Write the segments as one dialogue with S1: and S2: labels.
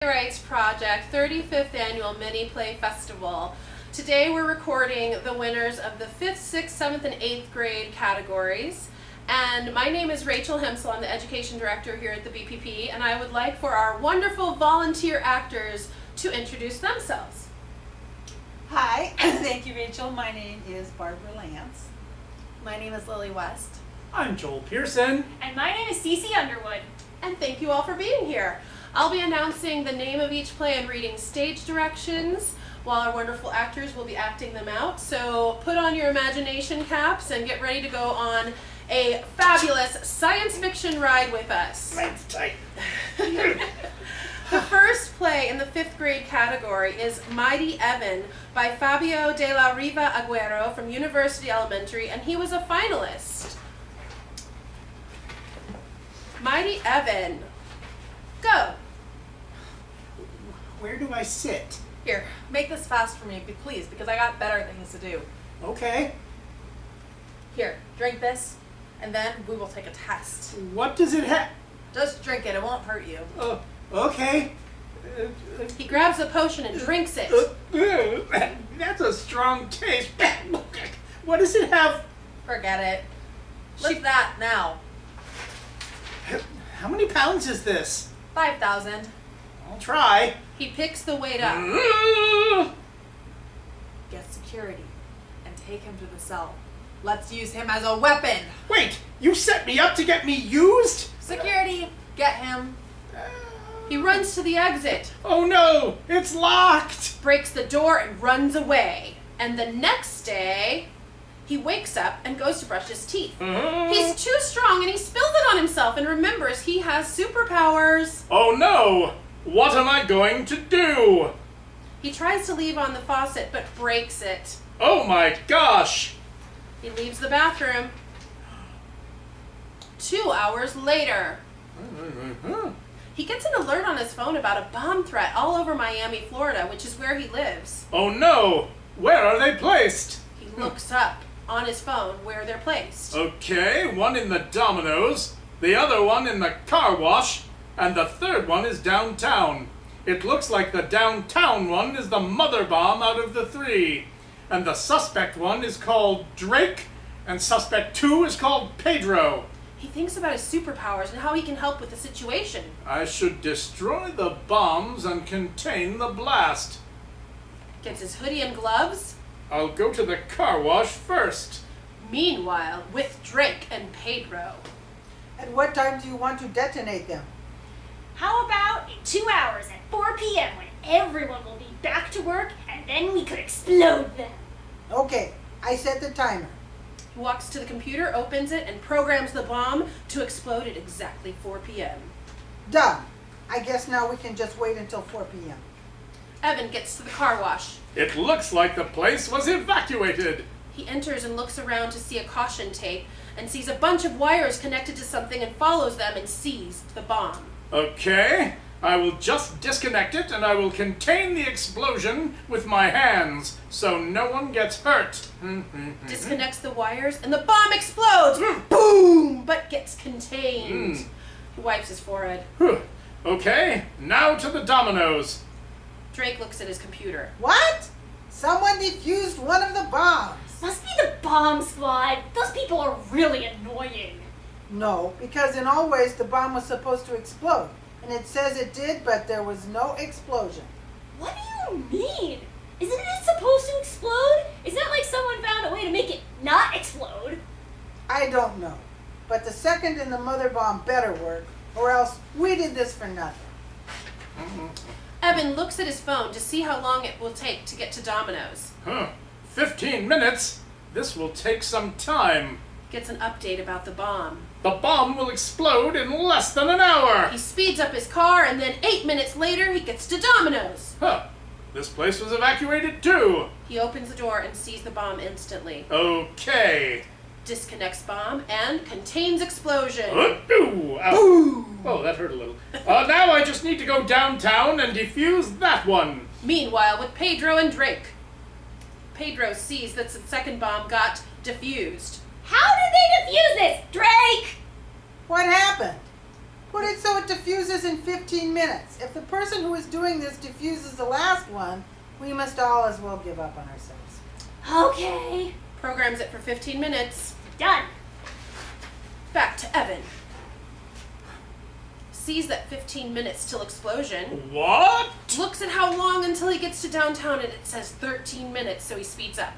S1: Rights Project 35th Annual MiniPlay Festival. Today we're recording the winners of the 5th, 6th, 7th, and 8th grade categories. And my name is Rachel Hemsel. I'm the Education Director here at the BPP, and I would like for our wonderful volunteer actors to introduce themselves.
S2: Hi, thank you, Rachel. My name is Barbara Lance.
S3: My name is Lily West.
S4: I'm Joel Pearson.
S5: And my name is Cece Underwood.
S1: And thank you all for being here. I'll be announcing the name of each play and reading stage directions while our wonderful actors will be acting them out. So put on your imagination caps and get ready to go on a fabulous science fiction ride with us.
S4: Mine's tight.
S1: The first play in the 5th grade category is Mighty Evan by Fabio de la Riva Agüero from University Elementary, and he was a finalist. Mighty Evan. Go.
S4: Where do I sit?
S3: Here, make this fast for me, please, because I got better things to do.
S4: Okay.
S3: Here, drink this, and then we will take a test.
S4: What does it have?
S3: Just drink it, it won't hurt you.
S4: Okay.
S1: He grabs the potion and drinks it.
S4: That's a strong taste. What does it have?
S3: Forget it. Lift that now.
S4: How many pounds is this?
S3: 5,000.
S4: I'll try.
S1: He picks the weight up.
S3: Get security and take him to the cell. Let's use him as a weapon.
S4: Wait, you set me up to get me used?
S3: Security, get him.
S1: He runs to the exit,
S4: Oh no, it's locked.
S1: breaks the door, and runs away. And the next day, he wakes up and goes to brush his teeth. He's too strong and he spills it on himself and remembers he has superpowers.
S4: Oh no, what am I going to do?
S1: He tries to leave on the faucet but breaks it.
S4: Oh my gosh.
S1: He leaves the bathroom. 2 hours later, he gets an alert on his phone about a bomb threat all over Miami, Florida, which is where he lives.
S4: Oh no, where are they placed?
S1: He looks up on his phone where they're placed.
S4: Okay, one in the Domino's, the other one in the car wash, and the third one is downtown. It looks like the downtown one is the mother bomb out of the three. And the suspect one is called Drake, and suspect 2 is called Pedro.
S1: He thinks about his superpowers and how he can help with the situation.
S4: I should destroy the bombs and contain the blast.
S1: Gets his hoodie and gloves.
S4: I'll go to the car wash first.
S1: Meanwhile, with Drake and Pedro.
S2: At what time do you want to detonate them?
S5: How about in 2 hours at 4 p.m. when everyone will be back to work and then we could explode them?
S2: Okay, I set the timer.
S1: He walks to the computer, opens it, and programs the bomb to explode at exactly 4 p.m.
S2: Done. I guess now we can just wait until 4 p.m.
S1: Evan gets to the car wash.
S4: It looks like the place was evacuated.
S1: He enters and looks around to see a caution tape and sees a bunch of wires connected to something and follows them and sees the bomb.
S4: Okay, I will just disconnect it and I will contain the explosion with my hands so no one gets hurt.
S1: Disconnects the wires and the bomb explodes! Boom! But gets contained. He wipes his forehead.
S4: Whew. Okay, now to the Domino's.
S1: Drake looks at his computer.
S2: What? Someone defused one of the bombs.
S5: Must be the bomb squad. Those people are really annoying.
S2: No, because in all ways the bomb was supposed to explode. And it says it did, but there was no explosion.
S5: What do you mean? Isn't it supposed to explode? Isn't it like someone found a way to make it not explode?
S2: I don't know. But the second and the mother bomb better work, or else we did this for nothing.
S1: Evan looks at his phone to see how long it will take to get to Domino's.
S4: 15 minutes? This will take some time.
S1: Gets an update about the bomb.
S4: The bomb will explode in less than an hour.
S1: He speeds up his car and then 8 minutes later he gets to Domino's.
S4: This place was evacuated too.
S1: He opens the door and sees the bomb instantly.
S4: Okay.
S1: Disconnects bomb and contains explosion.
S4: Ooh, ow. Oh, that hurt a little. Now I just need to go downtown and defuse that one.
S1: Meanwhile, with Pedro and Drake. Pedro sees that the second bomb got defused.
S5: How did they defuse this, Drake?
S2: What happened? Put it so it diffuses in 15 minutes. If the person who is doing this diffuses the last one, we must all as well give up on ourselves.
S5: Okay.
S1: Programs it for 15 minutes.
S5: Done.
S1: Back to Evan. Sees that 15 minutes till explosion.
S4: What?
S1: Looks at how long until he gets to downtown and it says 13 minutes, so he speeds up.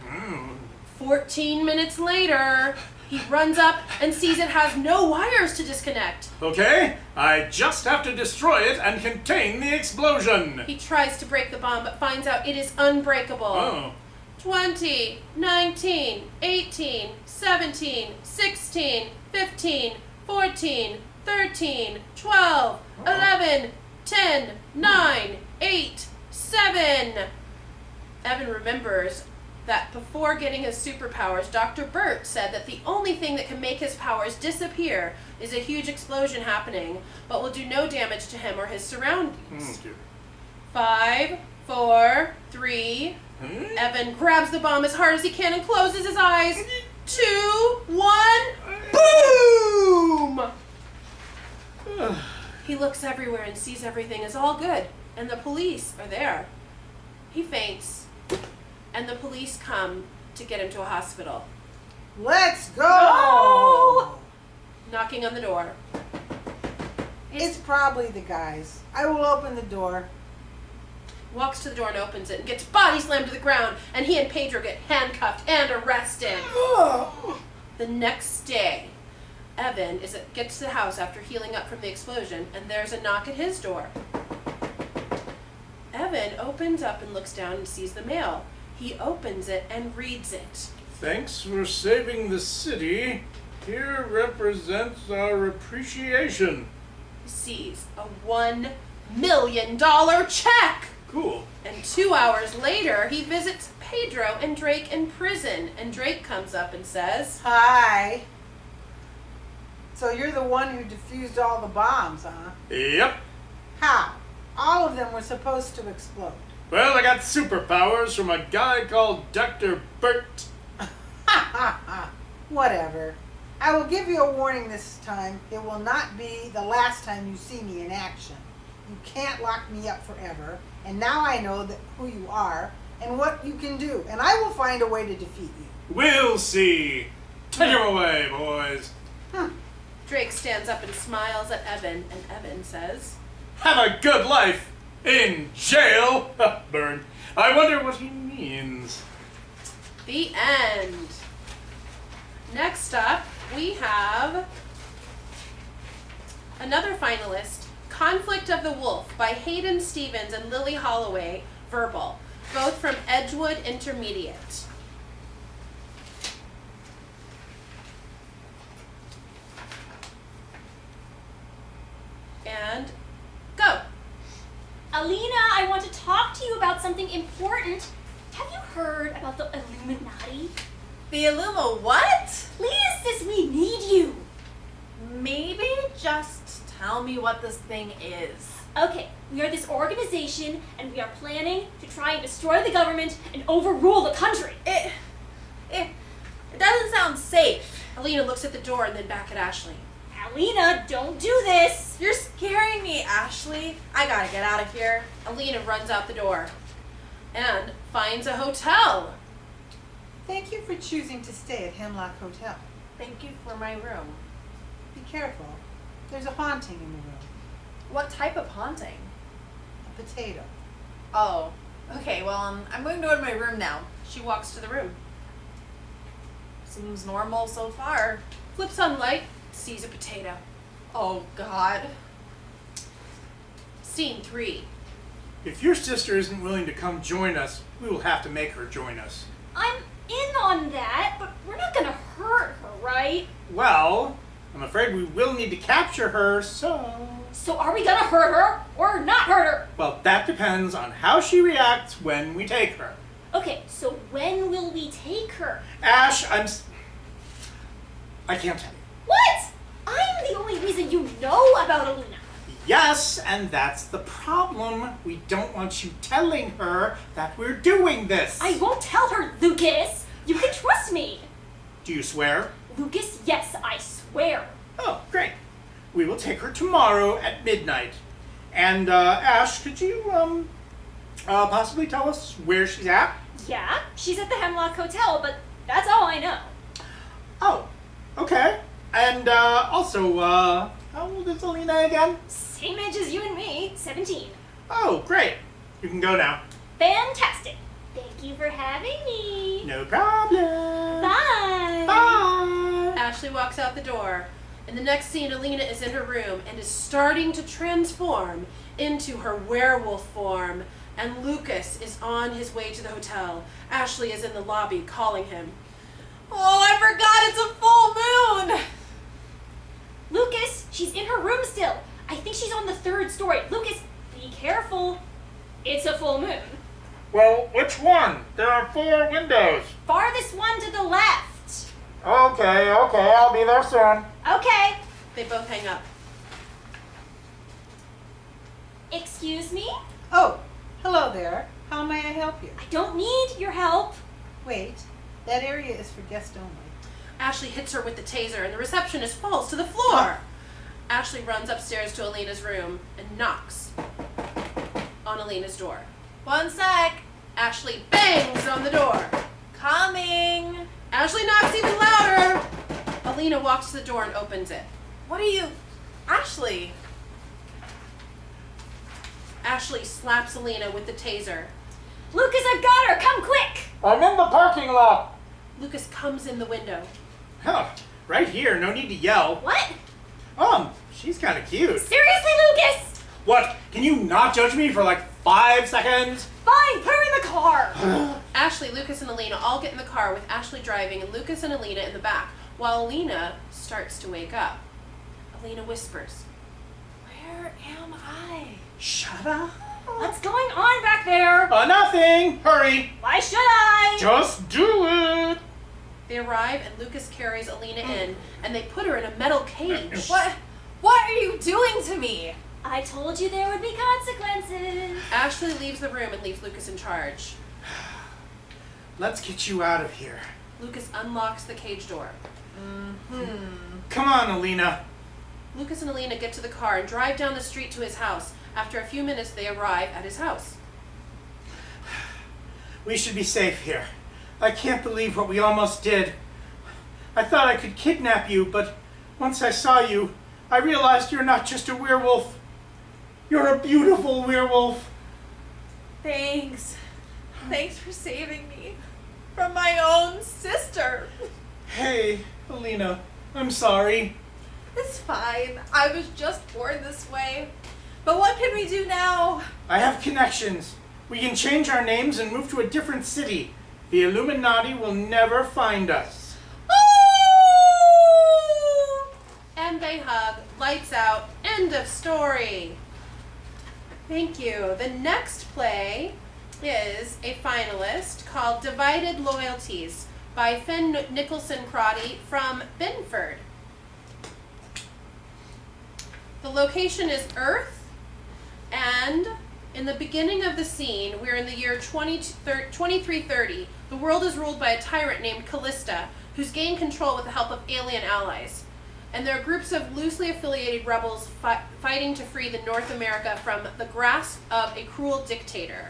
S1: 14 minutes later, he runs up and sees it has no wires to disconnect.
S4: Okay, I just have to destroy it and contain the explosion.
S1: He tries to break the bomb but finds out it is unbreakable.
S4: Oh.
S1: 20, 19, 18, 17, 16, 15, 14, 13, 12, 11, 10, 9, 8, 7. Evan remembers that before getting his superpowers, Dr. Burt said that the only thing that can make his powers disappear is a huge explosion happening, but will do no damage to him or his surroundings.
S4: Dear.
S1: 5, 4, 3. Evan grabs the bomb as hard as he can and closes his eyes. 2, 1. Boom! He looks everywhere and sees everything is all good, and the police are there. He faints, and the police come to get him to a hospital.
S2: Let's go!
S5: No!
S1: Knocking on the door.
S2: It's probably the guys. I will open the door.
S1: Walks to the door and opens it and gets body slammed to the ground, and he and Pedro get handcuffed and arrested. The next day, Evan gets to the house after healing up from the explosion, and there's a knock at his door. Evan opens up and looks down and sees the mail. He opens it and reads it.
S4: Thanks for saving the city. Here represents our appreciation.
S1: He sees a $1 million check.
S4: Cool.
S1: And 2 hours later, he visits Pedro and Drake in prison, and Drake comes up and says,
S2: Hi. So you're the one who diffused all the bombs, huh?
S4: Yep.
S2: How? All of them were supposed to explode.
S4: Well, I got superpowers from a guy called Dr. Burt.
S2: Whatever. I will give you a warning this time. It will not be the last time you see me in action. You can't lock me up forever. And now I know who you are and what you can do. And I will find a way to defeat you.
S4: We'll see. Take him away, boys.
S1: Drake stands up and smiles at Evan, and Evan says,
S4: Have a good life in jail. Burn. I wonder what he means.
S1: The end. Next up, we have another finalist, Conflict of the Wolf by Hayden Stevens and Lily Holloway, verbal, both from Edgewood Intermediate. And go.
S5: Alina, I want to talk to you about something important. Have you heard about the Illuminati?
S6: The Illuma what?
S5: Please, sis, we need you.
S6: Maybe just tell me what this thing is.
S5: Okay, we are this organization, and we are planning to try and destroy the government and overrule the country.
S6: It doesn't sound safe.
S1: Alina looks at the door and then back at Ashley.
S5: Alina, don't do this.
S6: You're scaring me, Ashley. I gotta get out of here.
S1: Alina runs out the door and finds a hotel.
S2: Thank you for choosing to stay at Hemlock Hotel.
S6: Thank you for my room.
S2: Be careful. There's a haunting in the room.
S6: What type of haunting?
S2: A potato.
S6: Oh, okay, well, I'm going to go to my room now.
S1: She walks to the room,
S6: Seems normal so far.
S1: flips on light, sees a potato.
S6: Oh, God.
S1: Scene 3.
S4: If your sister isn't willing to come join us, we will have to make her join us.
S5: I'm in on that, but we're not gonna hurt her, right?
S4: Well, I'm afraid we will need to capture her, so...
S5: So are we gonna hurt her or not hurt her?
S4: Well, that depends on how she reacts when we take her.
S5: Okay, so when will we take her?
S4: Ash, I can't tell you.
S5: What? I'm the only reason you know about Alina.
S4: Yes, and that's the problem. We don't want you telling her that we're doing this.
S5: I won't tell her, Lucas. You can trust me.
S4: Do you swear?
S5: Lucas, yes, I swear.
S4: Oh, great.
S7: We will take her tomorrow at midnight. And, Ash, could you, possibly tell us where she's at?
S5: Yeah, she's at the Hemlock Hotel, but that's all I know.
S7: Oh, okay. And, also, how old is Alina again?
S5: Same age as you and me, 17.
S7: Oh, great. You can go now.
S5: Fantastic. Thank you for having me.
S7: No problem.
S5: Bye.
S7: Bye.
S1: Ashley walks out the door. In the next scene, Alina is in her room and is starting to transform into her werewolf form. And Lucas is on his way to the hotel. Ashley is in the lobby calling him.
S6: Oh, I forgot it's a full moon!
S5: Lucas, she's in her room still. I think she's on the 3rd story. Lucas, be careful. It's a full moon.
S7: Well, which one? There are 4 windows.
S5: Farthest one to the left.
S7: Okay, I'll be there soon.
S5: Okay.
S1: They both hang up.
S5: Excuse me?
S2: Oh, hello there. How may I help you?
S5: I don't need your help.
S2: Wait, that area is for guests only.
S1: Ashley hits her with the taser and the receptionist falls to the floor. Ashley runs upstairs to Alina's room and knocks on Alina's door.
S6: One sec.
S1: Ashley bangs on the door.
S6: Coming.
S1: Ashley knocks even louder. Alina walks to the door and opens it.
S6: What are you... Ashley.
S1: Ashley slaps Alina with the taser.
S5: Lucas, I've got her. Come quick.
S7: I'm in the parking lot.
S1: Lucas comes in the window.
S7: Huh, right here, no need to yell.
S5: What?
S7: She's kind of cute.
S5: Seriously, Lucas?
S7: What, can you not judge me for like 5 seconds?
S5: Fine, put her in the car.
S1: Ashley, Lucas, and Alina all get in the car with Ashley driving and Lucas and Alina in the back, while Alina starts to wake up. Alina whispers,
S6: Where am I?
S7: Shut up.
S5: What's going on back there?
S7: Nothing. Hurry.
S5: Why should I?
S7: Just do it.
S1: They arrive and Lucas carries Alina in and they put her in a metal cage.
S6: What are you doing to me?
S5: I told you there would be consequences.
S1: Ashley leaves the room and leaves Lucas in charge.
S7: Let's get you out of here.
S1: Lucas unlocks the cage door.
S7: Come on, Alina.
S1: Lucas and Alina get to the car and drive down the street to his house. After a few minutes, they arrive at his house.
S7: We should be safe here. I can't believe what we almost did. I thought I could kidnap you, but once I saw you, I realized you're not just a werewolf. You're a beautiful werewolf.
S6: Thanks. Thanks for saving me from my own sister.
S7: Hey, Alina, I'm sorry.
S6: It's fine. I was just born this way. But what can we do now?
S7: I have connections. We can change our names and move to a different city. The Illuminati will never find us.
S6: Oh!
S1: And they hug, lights out, end of story. Thank you. The next play is a finalist called Divided Loyalties by Finn Nicholson Crotty from Binford. The location is Earth, and in the beginning of the scene, we're in the year 2330. The world is ruled by a tyrant named Callista, who's gained control with the help of alien allies. And there are groups of loosely affiliated rebels fighting to free the North America from the grasp of a cruel dictator.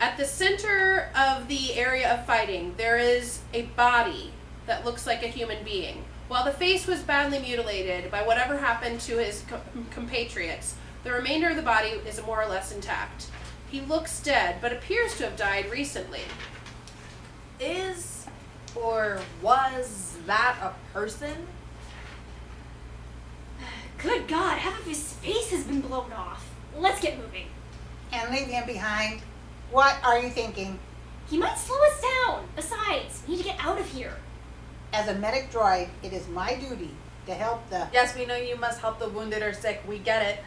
S1: At the center of the area of fighting, there is a body that looks like a human being. While the face was badly mutilated by whatever happened to his compatriots, the remainder of the body is more or less intact. He looks dead, but appears to have died recently.
S6: Is or was that a person?
S5: Good God, half of his face has been blown off. Let's get moving.
S2: And leave him behind. What are you thinking?
S5: He might slow us down. Besides, we need to get out of here.
S2: As a medic droid, it is my duty to help the...
S6: Yes, we know you must help the wounded or sick. We get it.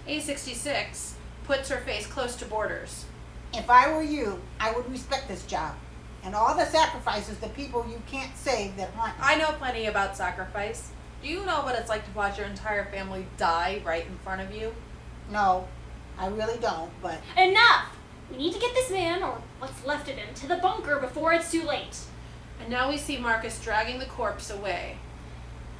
S1: A66 puts her face close to Borders.
S2: If I were you, I would respect this job. And all the sacrifices the people you can't save that haunt you.
S6: I know plenty about sacrifice. Do you know what it's like to watch your entire family die right in front of you?
S2: No, I really don't, but...
S5: Enough! We need to get this man, or what's left of him, to the bunker before it's too late.
S1: And now we see Marcus dragging the corpse away.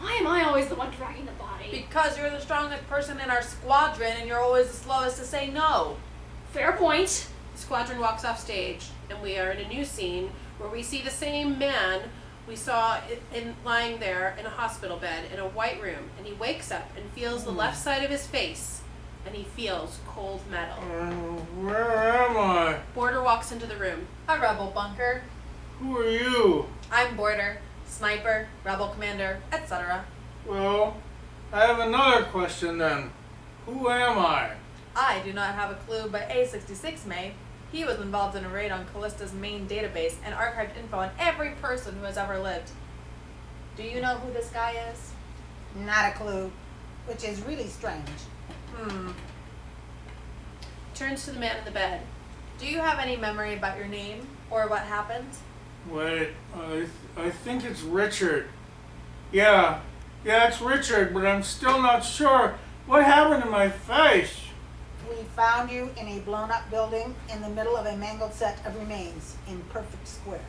S5: Why am I always the one dragging the body?
S6: Because you're the strongest person in our squadron and you're always the slowest to say no.
S5: Fair point.
S1: The squadron walks off stage, and we are in a new scene where we see the same man we saw lying there in a hospital bed in a white room, and he wakes up and feels the left side of his face, and he feels cold metal.
S4: Where am I?
S1: Border walks into the room.
S6: A rebel bunker.
S4: Who are you?
S6: I'm Border, Sniper, Rebel Commander, etc.
S4: Well, I have another question then. Who am I?
S6: I do not have a clue, but A66 may. He was involved in a raid on Callista's main database and archived info on every person who has ever lived. Do you know who this guy is?
S2: Not a clue, which is really strange.
S1: Turns to the man in the bed.
S6: Do you have any memory about your name or what happened?
S4: Wait, I think it's Richard. Yeah, it's Richard, but I'm still not sure. What happened to my face?
S2: We found you in a blown-up building in the middle of a mangled set of remains in perfect square.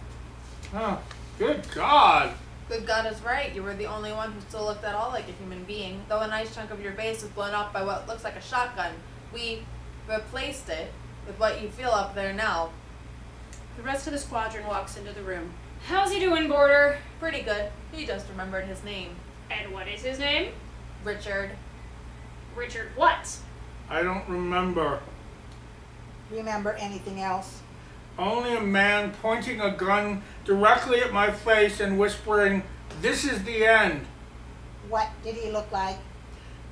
S4: Oh, good God.
S6: Good God is right. You were the only one who still looked at all like a human being, though a nice chunk of your face was blown up by what looks like a shotgun. We replaced it with what you feel up there now.
S1: The rest of the squadron walks into the room.
S5: How's he doing, Border?
S6: Pretty good. He just remembered his name.
S5: And what is his name?
S6: Richard.
S5: Richard what?
S4: I don't remember.
S2: Remember anything else?
S4: Only a man pointing a gun directly at my face and whispering, "This is the end."
S2: What did he look like?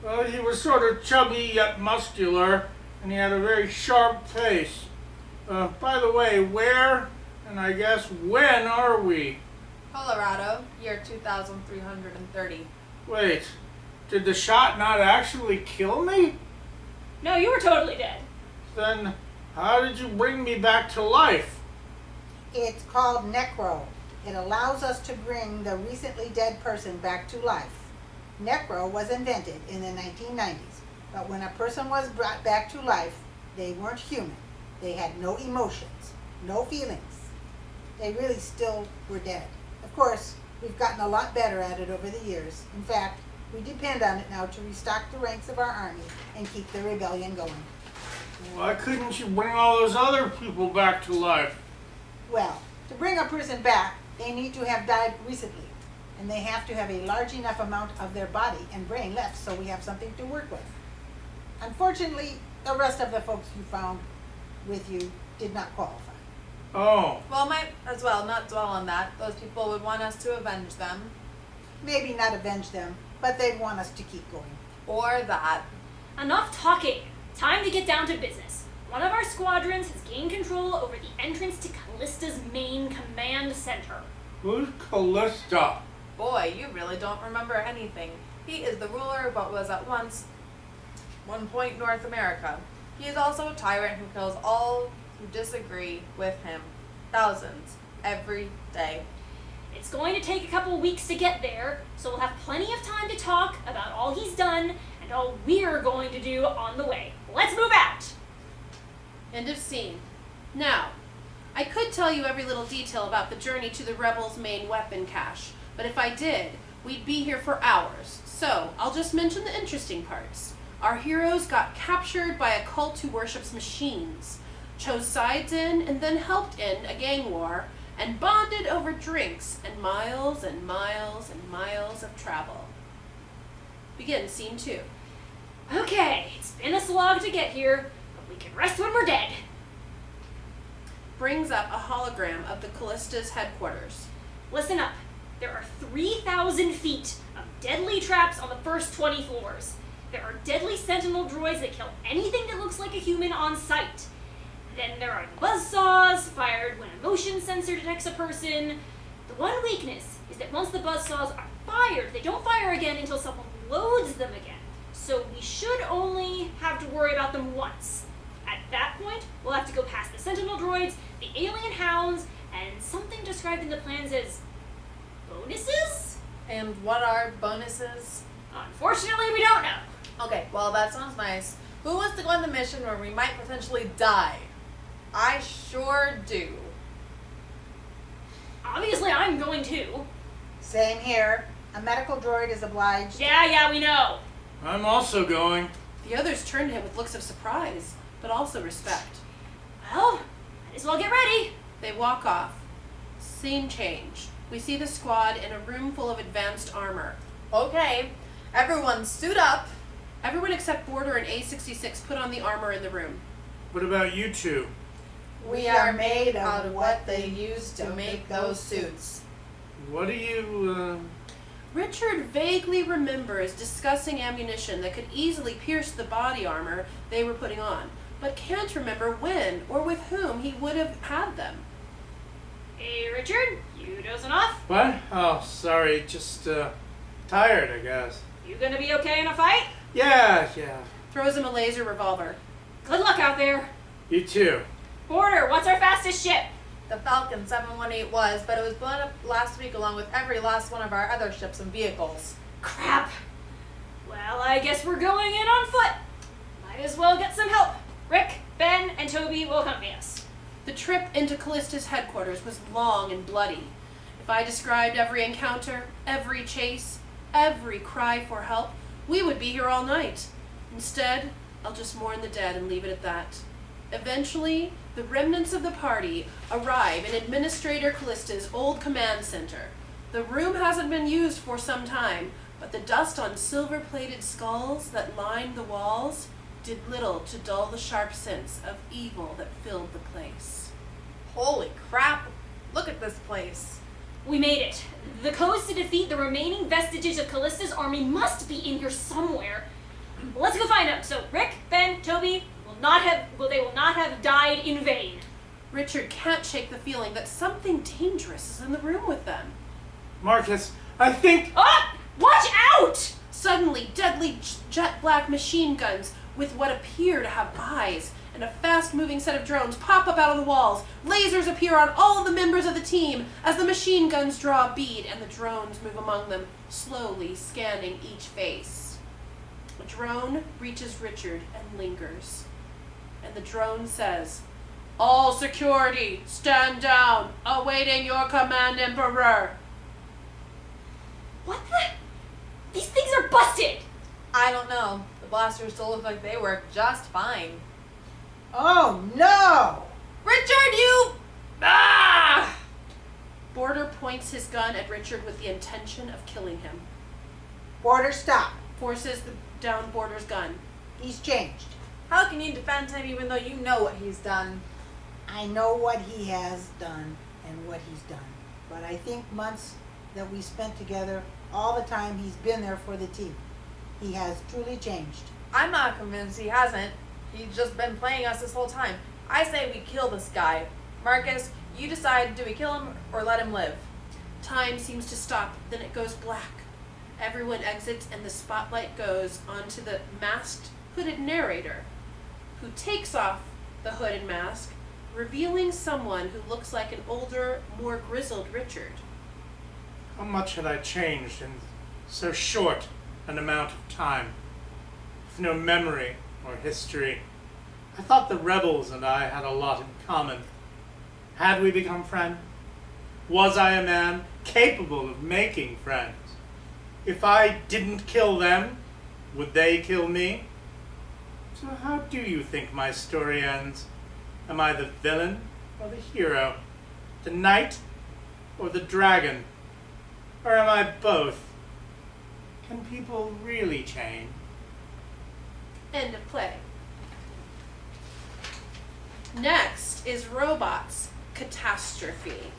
S4: Well, he was sort of chubby yet muscular, and he had a very sharp face. By the way, where, and I guess when are we?
S6: Colorado, year 2330.
S4: Wait, did the shot not actually kill me?
S5: No, you were totally dead.
S4: Then how did you bring me back to life?
S2: It's called necro. It allows us to bring the recently dead person back to life. Necro was invented in the 1990s, but when a person was brought back to life, they weren't human. They had no emotions, no feelings. They really still were dead. Of course, we've gotten a lot better at it over the years. In fact, we depend on it now to restock the ranks of our army and keep the rebellion going.
S4: Why couldn't you bring all those other people back to life?
S2: Well, to bring a person back, they need to have died recently, and they have to have a large enough amount of their body and brain left so we have something to work with. Unfortunately, the rest of the folks you found with you did not qualify.
S4: Oh,
S6: Well, might as well not dwell on that. Those people would want us to avenge them.
S2: Maybe not avenge them, but they'd want us to keep going.
S6: Or that.
S5: Enough talking. Time to get down to business. One of our squadrons has gained control over the entrance to Callista's main command center.
S4: who's Callista?
S6: Boy, you really don't remember anything. He is the ruler of what was at one point North America. He is also a tyrant who kills all who disagree with him. Thousands. Every day.
S5: It's going to take a couple weeks to get there, so we'll have plenty of time to talk about all he's done and all we're going to do on the way. Let's move out!
S1: End of scene. Now, I could tell you every little detail about the journey to the rebels' main weapon cache, but if I did, we'd be here for hours. So, I'll just mention the interesting parts. Our heroes got captured by a cult who worships machines, chose sides in and then helped in a gang war, and bonded over drinks and miles and miles and miles of travel. Begin scene 2.
S5: Okay, it's been a slog to get here, but we can rest when we're dead.
S1: Brings up a hologram of the Callista's headquarters.
S5: Listen up. There are 3,000 feet of deadly traps on the first 20 floors. There are deadly sentinel droids that kill anything that looks like a human on sight. Then there are buzzsaws fired when a motion sensor detects a person. The one weakness is that once the buzzsaws are fired, they don't fire again until someone loads them again. So we should only have to worry about them once. At that point, we'll have to go past the sentinel droids, the alien hounds, and something described in the plans as bonuses?
S6: And what are bonuses?
S5: Unfortunately, we don't know.
S6: Okay, well, that sounds nice. Who wants to go on the mission where we might potentially die? I sure do.
S5: Obviously, I'm going to.
S2: Same here. A medical droid is obliged.
S5: Yeah, we know.
S4: I'm also going.
S1: The others turn to him with looks of surprise, but also respect.
S5: Well, might as well get ready.
S1: They walk off. Scene change. We see the squad in a room full of advanced armor.
S6: Okay, everyone suit up.
S1: Everyone except Border and A66 put on the armor in the room.
S4: What about you two?
S2: We are made out of what they used to make those suits.
S4: What do you,
S1: Richard vaguely remembers discussing ammunition that could easily pierce the body armor they were putting on, but can't remember when or with whom he would have had them.
S5: Hey, Richard, you dozing off?
S4: What? Oh, sorry. Just, tired, I guess.
S5: You gonna be okay in a fight?
S4: Yeah.
S1: Throws him a laser revolver.
S5: Good luck out there.
S4: You too.
S5: Border, what's our fastest ship?
S6: The Falcon 718 was, but it was blown up last week along with every last one of our other ships and vehicles.
S5: Crap. Well, I guess we're going in on foot. Might as well get some help. Rick, Ben, and Toby will accompany us.
S1: The trip into Callista's headquarters was long and bloody. If I described every encounter, every chase, every cry for help, we would be here all night. Instead, I'll just mourn the dead and leave it at that. Eventually, the remnants of the party arrive in Administrator Callista's old command center. The room hasn't been used for some time, but the dust on silver-plated skulls that lined the walls did little to dull the sharp sense of evil that filled the place.
S6: Holy crap! Look at this place.
S5: We made it. The codes to defeat the remaining vestiges of Callista's army must be in here somewhere. Let's go find them. So Rick, Ben, Toby they will not have died in vain.
S1: Richard can't shake the feeling that something dangerous is in the room with them.
S4: Marcus, I think...
S5: Ah! Watch out!
S1: Suddenly, deadly jet black machine guns with what appear to have eyes and a fast-moving set of drones pop up out of the walls. Lasers appear on all of the members of the team as the machine guns draw a bead and the drones move among them, slowly scanning each face. A drone reaches Richard and lingers. And the drone says, "All security, stand down, awaiting your command, Emperor."
S5: What the? These things are busted!
S6: I don't know. The blasters still look like they work just fine.
S2: Oh no!
S6: Richard, you... Ah!
S1: Border points his gun at Richard with the intention of killing him.
S2: Border, stop.
S1: Forces down Border's gun.
S2: He's changed.
S6: How can you defend him even though you know what he's done?
S2: I know what he has done and what he's done. But I think months that we spent together, all the time he's been there for the team. He has truly changed.
S6: I'm not convinced he hasn't. He's just been playing us this whole time. I say we kill this guy. Marcus, you decide, do we kill him or let him live?
S1: Time seems to stop, then it goes black. Everyone exits and the spotlight goes onto the masked, hooded narrator, who takes off the hood and mask, revealing someone who looks like an older, more grizzled Richard.
S4: How much had I changed in so short an amount of time? With no memory or history. I thought the rebels and I had a lot in common. Had we become friends? Was I a man capable of making friends? If I didn't kill them, would they kill me? So how do you think my story ends? Am I the villain or the hero? The knight or the dragon? Or am I both? Can people really change?
S1: End of play. Next is Robots Catastrophe.